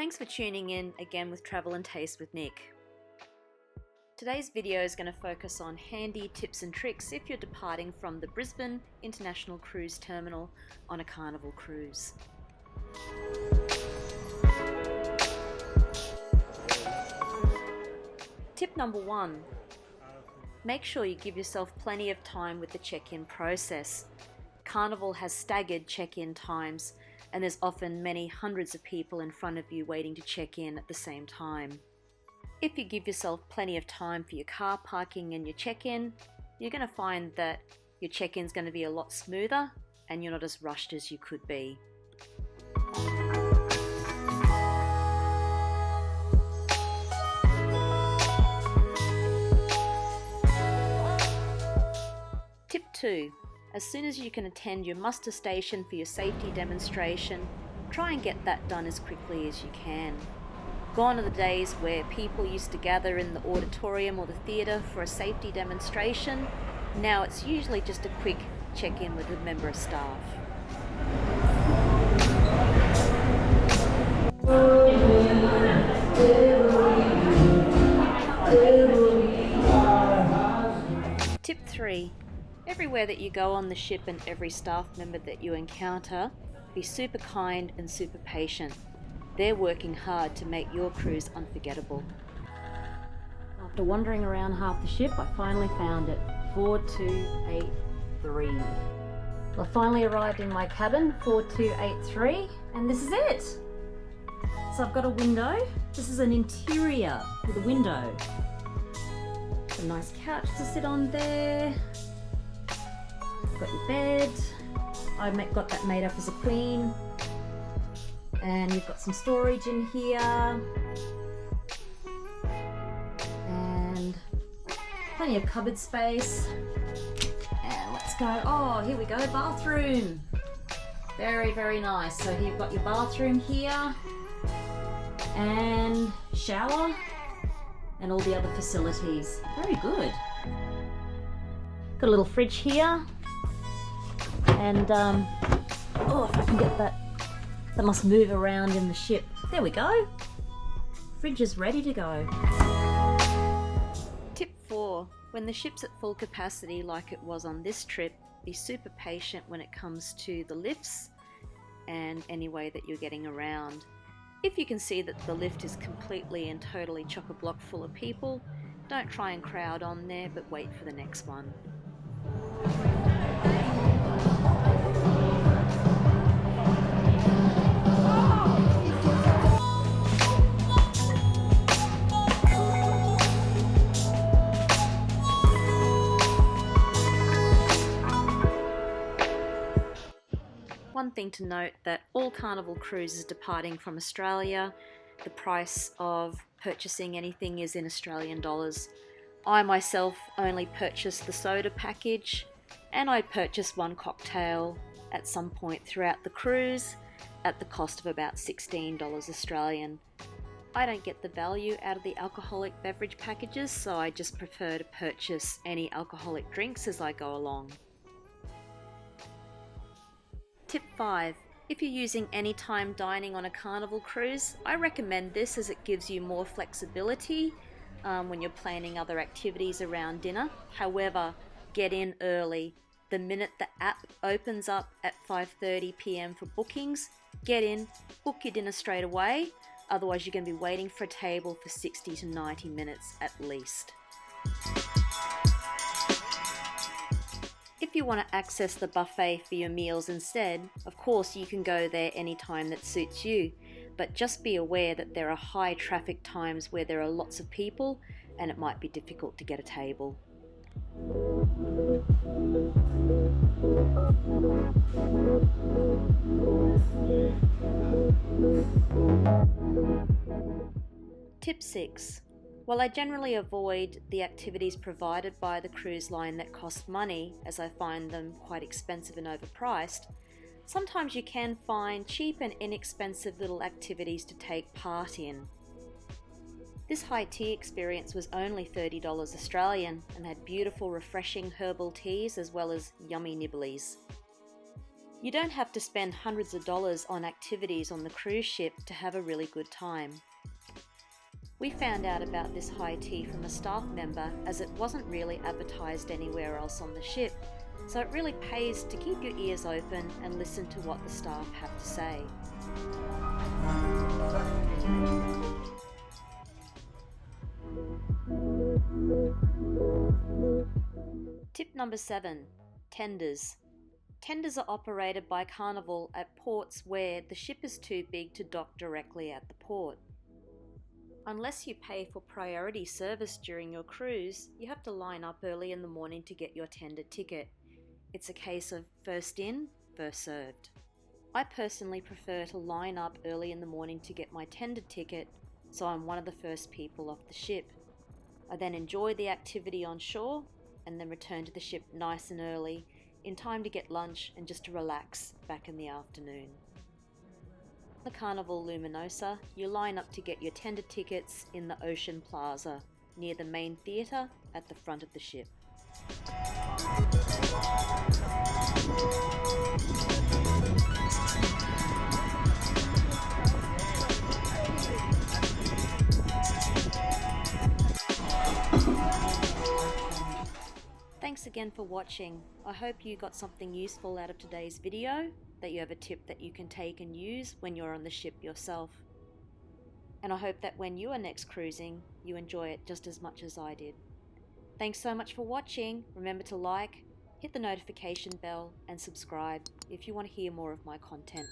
Thanks for tuning in again with Travel and Taste with Nick. Today's video is going to focus on handy tips and tricks if you're departing from the Brisbane International Cruise Terminal on a Carnival cruise. Tip number 1. Make sure you give yourself plenty of time with the check-in process. Carnival has staggered check-in times, and there's often many hundreds of people in front of you waiting to check in at the same time. If you give yourself plenty of time for your car parking and your check-in, you're going to find that your check-in is going to be a lot smoother and you're not as rushed as you could be. Tip 2. As soon as you can attend your muster station for your safety demonstration, try and get that done as quickly as you can. Gone are the days where people used to gather in the auditorium or the theatre for a safety demonstration. Now it's usually just a quick check-in with a member of staff. Tip 3. Everywhere that you go on the ship and every staff member that you encounter, be super kind and super patient. They're working hard to make your cruise unforgettable. After wandering around half the ship, I finally found it. 4283. I finally arrived in my cabin, 4283, and this is it. So I've got a window. This is an interior with a window. A nice couch to sit on there. Got your bed. I got that made up as a queen. And you've got some storage in here. And plenty of cupboard space. And let's go. Oh, here we go, bathroom. Very, very nice. So you've got your bathroom here. And shower. And all the other facilities. Very good. Got a little fridge here. And, oh, if I can get that must move around in the ship. There we go. Fridge is ready to go. Tip 4. When the ship's at full capacity like it was on this trip, be super patient when it comes to the lifts and any way that you're getting around. If you can see that the lift is completely and totally chock-a-block full of people, don't try and crowd on there, but wait for the next one. One thing to note that all Carnival cruises departing from Australia, the price of purchasing anything is in Australian dollars. I myself only purchased the soda package, and I purchased one cocktail at some point throughout the cruise at the cost of about $16 Australian. I don't get the value out of the alcoholic beverage packages, so I just prefer to purchase any alcoholic drinks as I go along. Tip 5. If you're using anytime dining on a Carnival cruise, I recommend this as it gives you more flexibility when you're planning other activities around dinner. However, get in early. The minute the app opens up at 5:30 p.m. for bookings, get in, book your dinner straight away. Otherwise, you're going to be waiting for a table for 60 to 90 minutes at least. If you want to access the buffet for your meals instead, of course you can go there anytime that suits you, but just be aware that there are high traffic times where there are lots of people and it might be difficult to get a table. Tip 6. While I generally avoid the activities provided by the cruise line that cost money, as I find them quite expensive and overpriced, sometimes you can find cheap and inexpensive little activities to take part in. This high tea experience was only $30 Australian and had beautiful refreshing herbal teas as well as yummy nibblies. You don't have to spend hundreds of dollars on activities on the cruise ship to have a really good time. We found out about this high tea from a staff member as it wasn't really advertised anywhere else on the ship, so it really pays to keep your ears open and listen to what the staff have to say. Tip number 7. Tenders. Tenders are operated by Carnival at ports where the ship is too big to dock directly at the port. Unless you pay for priority service during your cruise, you have to line up early in the morning to get your tender ticket. It's a case of first in, first served. I personally prefer to line up early in the morning to get my tender ticket, so I'm one of the first people off the ship. I then enjoy the activity on shore and then return to the ship nice and early, in time to get lunch and just to relax back in the afternoon. The Carnival Luminosa, you line up to get your tender tickets in the Ocean Plaza, near the main theatre at the front of the ship. Thanks again for watching. I hope you got something useful out of today's video, that you have a tip that you can take and use when you're on the ship yourself. And I hope that when you are next cruising, you enjoy it just as much as I did. Thanks so much for watching. Remember to like, hit the notification bell and subscribe if you want to hear more of my content.